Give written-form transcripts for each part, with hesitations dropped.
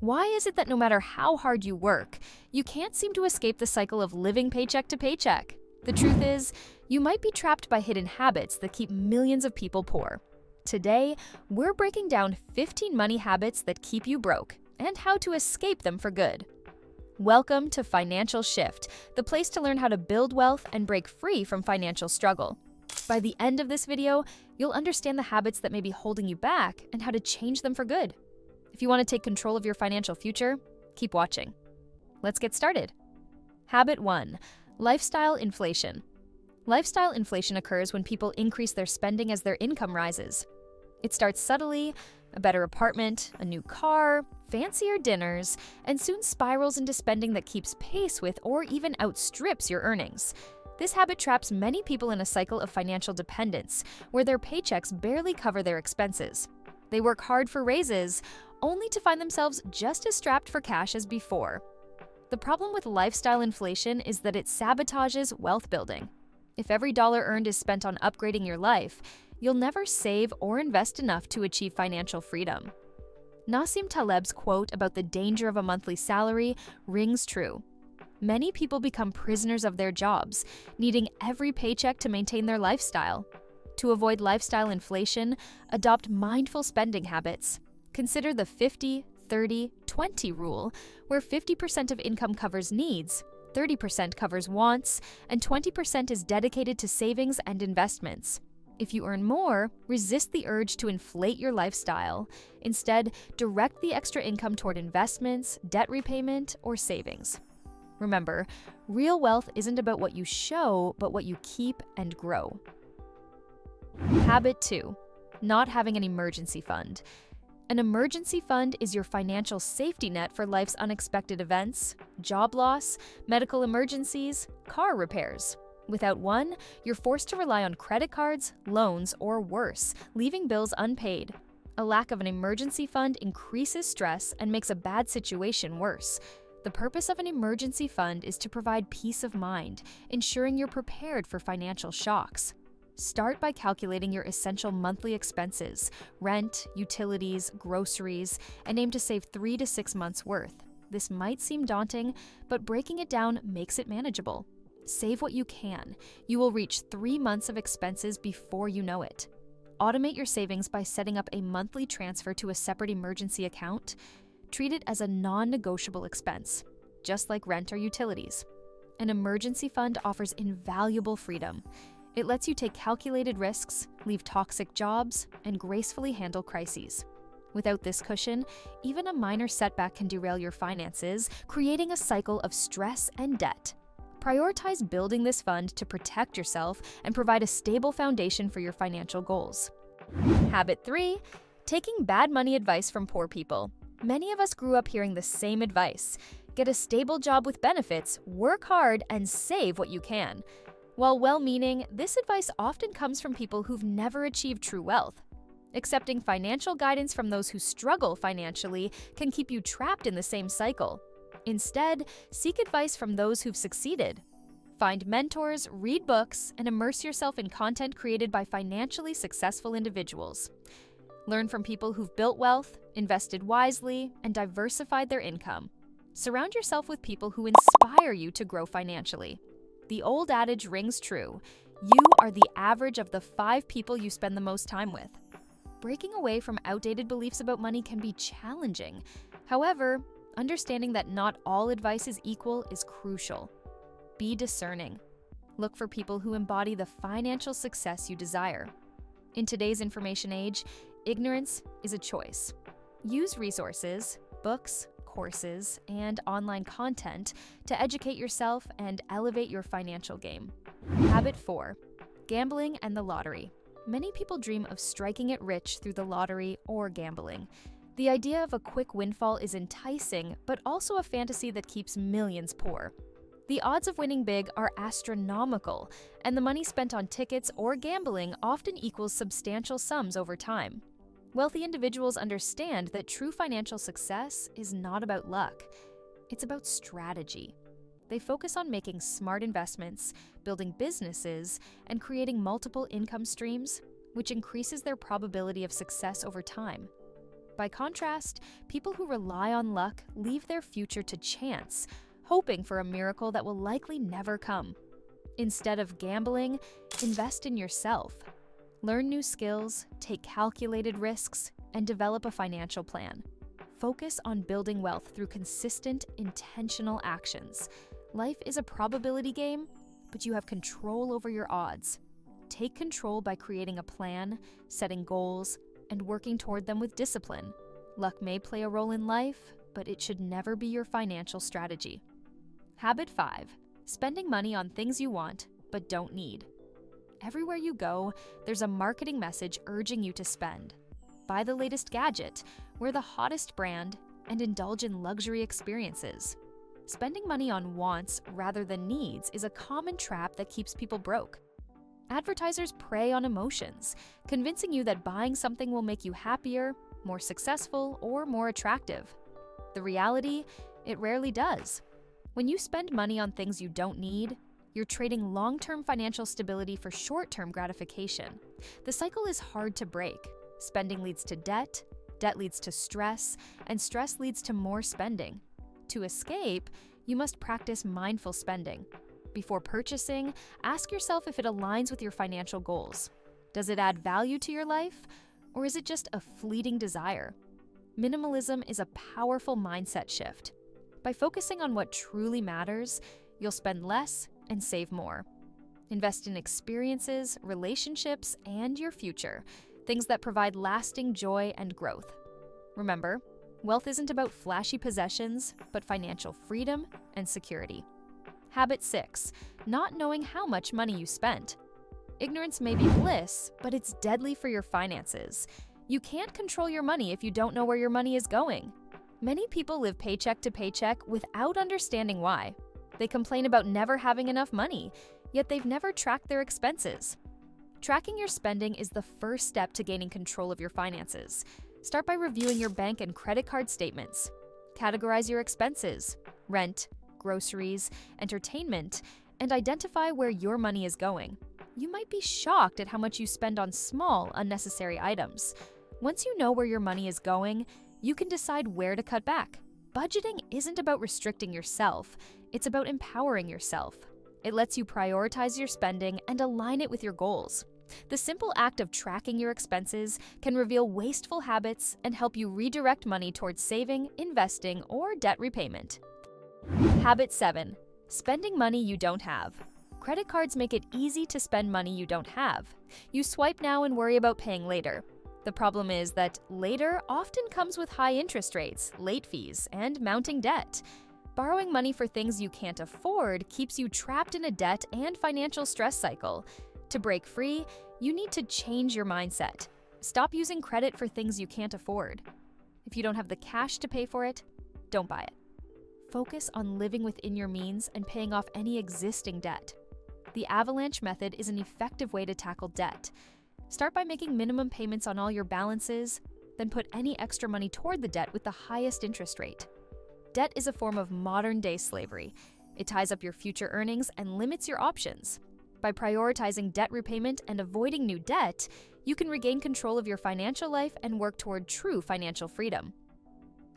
Why is it that no matter how hard you work, you can't seem to escape the cycle of living paycheck to paycheck? The truth is, you might be trapped by hidden habits that keep millions of people poor. Today, we're breaking down 15 money habits that keep you broke and how to escape them for good. Welcome to Financial Shift, the place to learn how to build wealth and break free from financial struggle. By the end of this video, you'll understand the habits that may be holding you back and how to change them for good. If you want to take control of your financial future, keep watching. Let's get started. Habit 1. Lifestyle inflation. Lifestyle inflation occurs when people increase their spending as their income rises. It starts subtly: a better apartment, a new car, fancier dinners, and soon spirals into spending that keeps pace with or even outstrips your earnings. This habit traps many people in a cycle of financial dependence, where their paychecks barely cover their expenses. They work hard for raises, only to find themselves just as strapped for cash as before. The problem with lifestyle inflation is that it sabotages wealth building. If every dollar earned is spent on upgrading your life, you'll never save or invest enough to achieve financial freedom. Nassim Taleb's quote about the danger of a monthly salary rings true. Many people become prisoners of their jobs, needing every paycheck to maintain their lifestyle. To avoid lifestyle inflation, adopt mindful spending habits. Consider the 50-30-20 rule, where 50% of income covers needs, 30% covers wants, and 20% is dedicated to savings and investments. If you earn more, resist the urge to inflate your lifestyle. Instead, direct the extra income toward investments, debt repayment, or savings. Remember, real wealth isn't about what you show, but what you keep and grow. Habit 2. Not having an emergency fund. An emergency fund is your financial safety net for life's unexpected events, job loss, medical emergencies, car repairs. Without one, you're forced to rely on credit cards, loans, or worse, leaving bills unpaid. A lack of an emergency fund increases stress and makes a bad situation worse. The purpose of an emergency fund is to provide peace of mind, ensuring you're prepared for financial shocks. Start by calculating your essential monthly expenses, rent, utilities, groceries, and aim to save 3 to 6 months' worth. This might seem daunting, but breaking it down makes it manageable. Save what you can. You will reach 3 months of expenses before you know it. Automate your savings by setting up a monthly transfer to a separate emergency account. Treat it as a non-negotiable expense, just like rent or utilities. An emergency fund offers invaluable freedom. It lets you take calculated risks, leave toxic jobs, and gracefully handle crises. Without this cushion, even a minor setback can derail your finances, creating a cycle of stress and debt. Prioritize building this fund to protect yourself and provide a stable foundation for your financial goals. Habit 3. Taking bad money advice from poor people. Many of us grew up hearing the same advice: get a stable job with benefits, work hard, and save what you can. While well-meaning, this advice often comes from people who've never achieved true wealth. Accepting financial guidance from those who struggle financially can keep you trapped in the same cycle. Instead, seek advice from those who've succeeded. Find mentors, read books, and immerse yourself in content created by financially successful individuals. Learn from people who've built wealth, invested wisely, and diversified their income. Surround yourself with people who inspire you to grow financially. The old adage rings true: you are the average of the 5 people you spend the most time with. Breaking away from outdated beliefs about money can be challenging. However, understanding that not all advice is equal is crucial. Be discerning. Look for people who embody the financial success you desire. In today's information age, ignorance is a choice. Use resources, books, courses, and online content to educate yourself and elevate your financial game. Habit 4. Gambling and the lottery. Many people dream of striking it rich through the lottery or gambling. The idea of a quick windfall is enticing, but also a fantasy that keeps millions poor. The odds of winning big are astronomical, and the money spent on tickets or gambling often equals substantial sums over time. Wealthy individuals understand that true financial success is not about luck. It's about strategy. They focus on making smart investments, building businesses, and creating multiple income streams, which increases their probability of success over time. By contrast, people who rely on luck leave their future to chance, hoping for a miracle that will likely never come. Instead of gambling, invest in yourself. Learn new skills, take calculated risks, and develop a financial plan. Focus on building wealth through consistent, intentional actions. Life is a probability game, but you have control over your odds. Take control by creating a plan, setting goals, and working toward them with discipline. Luck may play a role in life, but it should never be your financial strategy. Habit 5. Spending money on things you want, but don't need. Everywhere you go, there's a marketing message urging you to spend. Buy the latest gadget, wear the hottest brand, and indulge in luxury experiences. Spending money on wants rather than needs is a common trap that keeps people broke. Advertisers prey on emotions, convincing you that buying something will make you happier, more successful, or more attractive. The reality, it rarely does. When you spend money on things you don't need, you're trading long-term financial stability for short-term gratification. The cycle is hard to break. Spending leads to debt, debt leads to stress, and stress leads to more spending. To escape, you must practice mindful spending. Before purchasing, ask yourself if it aligns with your financial goals. Does it add value to your life, or is it just a fleeting desire? Minimalism is a powerful mindset shift. By focusing on what truly matters, you'll spend less and save more. Invest in experiences, relationships, and your future, things that provide lasting joy and growth. Remember, wealth isn't about flashy possessions, but financial freedom and security. Habit 6. Not knowing how much money you spent. Ignorance may be bliss, but it's deadly for your finances. You can't control your money if you don't know where your money is going. Many people live paycheck to paycheck without understanding why. They complain about never having enough money, yet they've never tracked their expenses. Tracking your spending is the first step to gaining control of your finances. Start by reviewing your bank and credit card statements. Categorize your expenses: rent, groceries, entertainment, and identify where your money is going. You might be shocked at how much you spend on small, unnecessary items. Once you know where your money is going, you can decide where to cut back. Budgeting isn't about restricting yourself, it's about empowering yourself. It lets you prioritize your spending and align it with your goals. The simple act of tracking your expenses can reveal wasteful habits and help you redirect money towards saving, investing, or debt repayment. Habit 7. Spending money you don't have. Credit cards make it easy to spend money you don't have. You swipe now and worry about paying later. The problem is that later often comes with high interest rates, late fees, and mounting debt. Borrowing money for things you can't afford keeps you trapped in a debt and financial stress cycle. To break free, you need to change your mindset. Stop using credit for things you can't afford. If you don't have the cash to pay for it, don't buy it. Focus on living within your means and paying off any existing debt. The avalanche method is an effective way to tackle debt. Start by making minimum payments on all your balances, then put any extra money toward the debt with the highest interest rate. Debt is a form of modern-day slavery. It ties up your future earnings and limits your options. By prioritizing debt repayment and avoiding new debt, you can regain control of your financial life and work toward true financial freedom.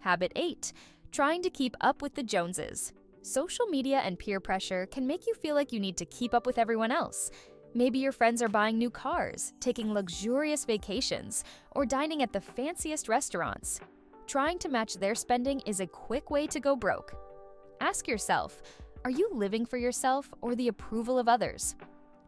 Habit 8. Trying to keep up with the Joneses. Social media and peer pressure can make you feel like you need to keep up with everyone else. Maybe your friends are buying new cars, taking luxurious vacations, or dining at the fanciest restaurants. Trying to match their spending is a quick way to go broke. Ask yourself, are you living for yourself or the approval of others?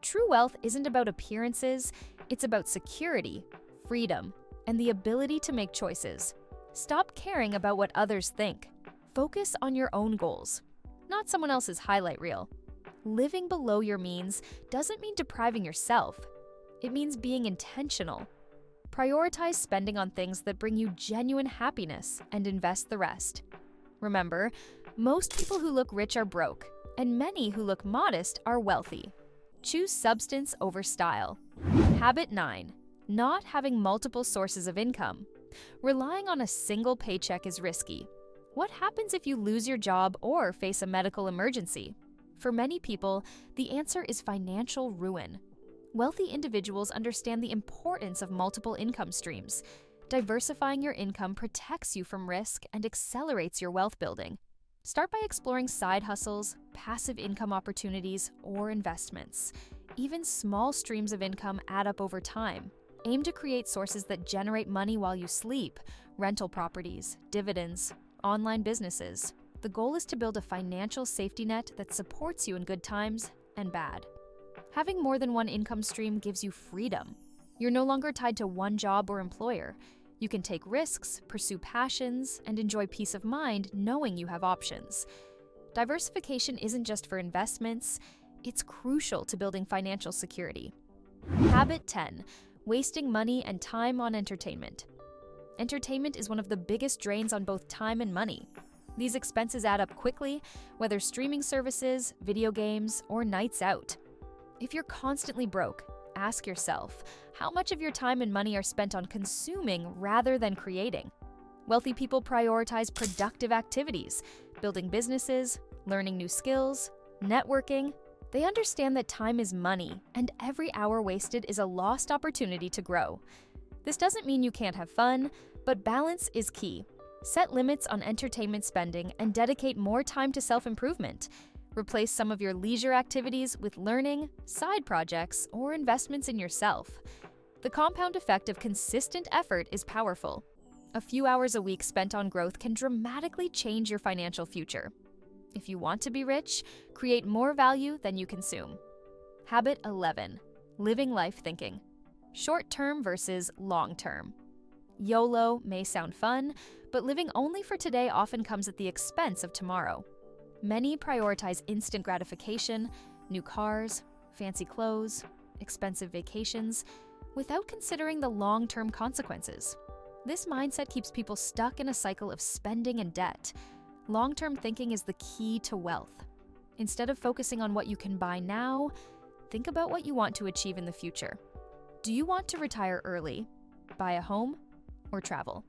True wealth isn't about appearances, it's about security, freedom, and the ability to make choices. Stop caring about what others think. Focus on your own goals, not someone else's highlight reel. Living below your means doesn't mean depriving yourself. It means being intentional. Prioritize spending on things that bring you genuine happiness and invest the rest. Remember, most people who look rich are broke, and many who look modest are wealthy. Choose substance over style. Habit 9. Not having multiple sources of income. Relying on a single paycheck is risky. What happens if you lose your job or face a medical emergency? For many people, the answer is financial ruin. Wealthy individuals understand the importance of multiple income streams. Diversifying your income protects you from risk and accelerates your wealth building. Start by exploring side hustles, passive income opportunities, or investments. Even small streams of income add up over time. Aim to create sources that generate money while you sleep: rental properties, dividends, online businesses. The goal is to build a financial safety net that supports you in good times and bad. Having more than one income stream gives you freedom. You're no longer tied to one job or employer. You can take risks, pursue passions, and enjoy peace of mind knowing you have options. Diversification isn't just for investments, it's crucial to building financial security. Habit 10. Wasting money and time on entertainment. Entertainment is one of the biggest drains on both time and money. These expenses add up quickly, whether streaming services, video games, or nights out. If you're constantly broke, ask yourself, how much of your time and money are spent on consuming rather than creating? Wealthy people prioritize productive activities, building businesses, learning new skills, networking. They understand that time is money, and every hour wasted is a lost opportunity to grow. This doesn't mean you can't have fun, but balance is key. Set limits on entertainment spending and dedicate more time to self-improvement. Replace some of your leisure activities with learning, side projects, or investments in yourself. The compound effect of consistent effort is powerful. A few hours a week spent on growth can dramatically change your financial future. If you want to be rich, create more value than you consume. Habit 11. Living life thinking. Short-term versus long-term. YOLO may sound fun, but living only for today often comes at the expense of tomorrow. Many prioritize instant gratification, new cars, fancy clothes, expensive vacations, without considering the long-term consequences. This mindset keeps people stuck in a cycle of spending and debt. Long-term thinking is the key to wealth. Instead of focusing on what you can buy now, think about what you want to achieve in the future. Do you want to retire early, buy a home, or travel?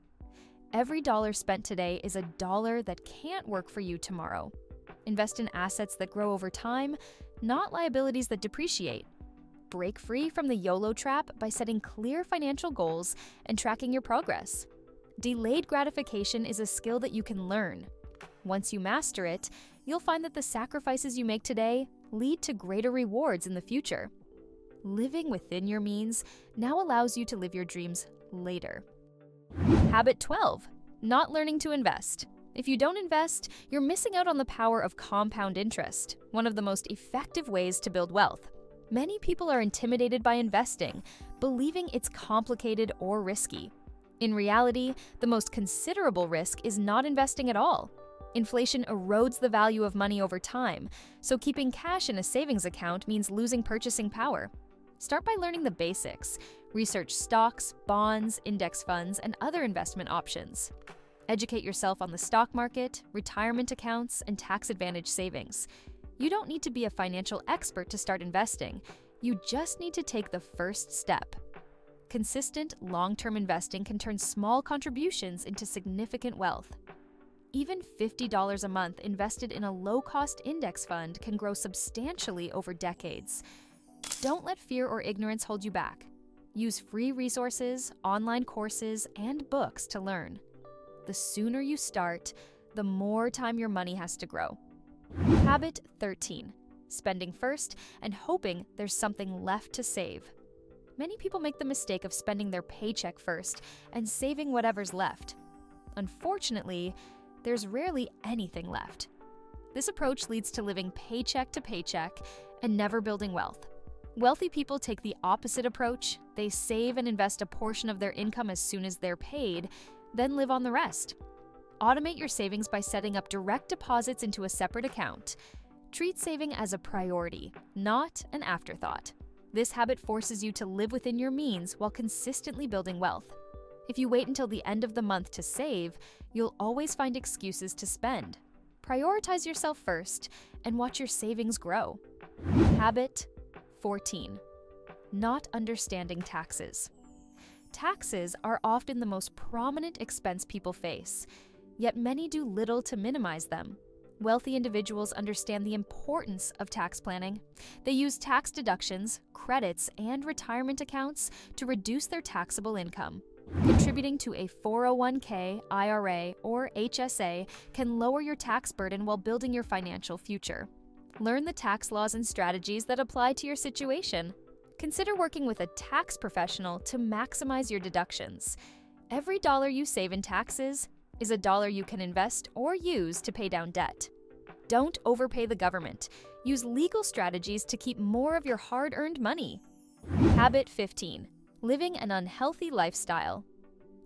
Every dollar spent today is a dollar that can't work for you tomorrow. Invest in assets that grow over time, not liabilities that depreciate. Break free from the YOLO trap by setting clear financial goals and tracking your progress. Delayed gratification is a skill that you can learn. Once you master it, you'll find that the sacrifices you make today lead to greater rewards in the future. Living within your means now allows you to live your dreams later. Habit 12. Not learning to invest. If you don't invest, you're missing out on the power of compound interest, one of the most effective ways to build wealth. Many people are intimidated by investing, believing it's complicated or risky. In reality, the most considerable risk is not investing at all. Inflation erodes the value of money over time, so keeping cash in a savings account means losing purchasing power. Start by learning the basics. Research stocks, bonds, index funds, and other investment options. Educate yourself on the stock market, retirement accounts, and tax-advantaged savings. You don't need to be a financial expert to start investing. You just need to take the first step. Consistent, long-term investing can turn small contributions into significant wealth. Even $50 a month invested in a low-cost index fund can grow substantially over decades. Don't let fear or ignorance hold you back. Use free resources, online courses, and books to learn. The sooner you start, the more time your money has to grow. Habit 13. Spending first and hoping there's something left to save. Many people make the mistake of spending their paycheck first and saving whatever's left. Unfortunately, there's rarely anything left. This approach leads to living paycheck to paycheck and never building wealth. Wealthy people take the opposite approach. They save and invest a portion of their income as soon as they're paid, then live on the rest. Automate your savings by setting up direct deposits into a separate account. Treat saving as a priority, not an afterthought. This habit forces you to live within your means while consistently building wealth. If you wait until the end of the month to save, you'll always find excuses to spend. Prioritize yourself first and watch your savings grow. Habit 14. Not understanding taxes. Taxes are often the most prominent expense people face, yet many do little to minimize them. Wealthy individuals understand the importance of tax planning. They use tax deductions, credits, and retirement accounts to reduce their taxable income. Contributing to a 401k, IRA, or HSA can lower your tax burden while building your financial future. Learn the tax laws and strategies that apply to your situation. Consider working with a tax professional to maximize your deductions. Every dollar you save in taxes is a dollar you can invest or use to pay down debt. Don't overpay the government. Use legal strategies to keep more of your hard-earned money. Habit 15. Living an unhealthy lifestyle.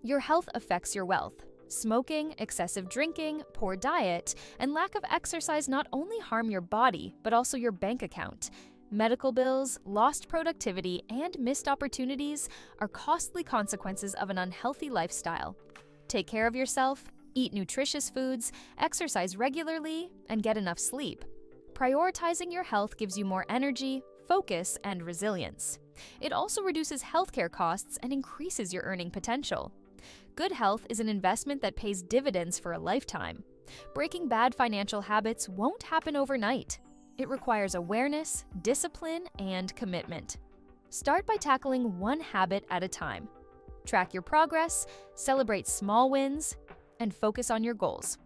Your health affects your wealth. Smoking, excessive drinking, poor diet, and lack of exercise not only harm your body, but also your bank account. Medical bills, lost productivity, and missed opportunities are costly consequences of an unhealthy lifestyle. Take care of yourself, eat nutritious foods, exercise regularly, and get enough sleep. Prioritizing your health gives you more energy, focus, and resilience. It also reduces healthcare costs and increases your earning potential. Good health is an investment that pays dividends for a lifetime. Breaking bad financial habits won't happen overnight. It requires awareness, discipline, and commitment. Start by tackling one habit at a time. Track your progress, celebrate small wins, and focus on your goals.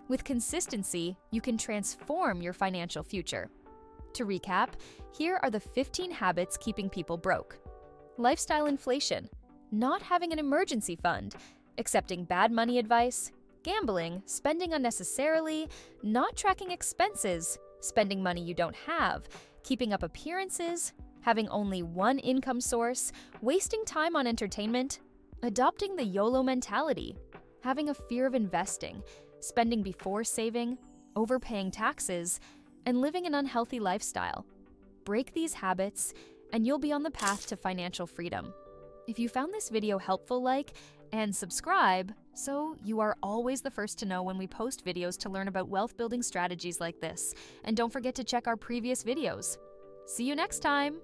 With consistency, you can transform your financial future. To recap, here are the 15 habits keeping people broke. Lifestyle inflation, not having an emergency fund, accepting bad money advice, gambling, spending unnecessarily, not tracking expenses, spending money you don't have, keeping up appearances, having only one income source, wasting time on entertainment, adopting the YOLO mentality, having a fear of investing, spending before saving, overpaying taxes, and living an unhealthy lifestyle. Break these habits, and you'll be on the path to financial freedom. If you found this video helpful, and subscribe so you are always the first to know when we post videos to learn about wealth building strategies like this. And don't forget to check our previous videos. See you next time!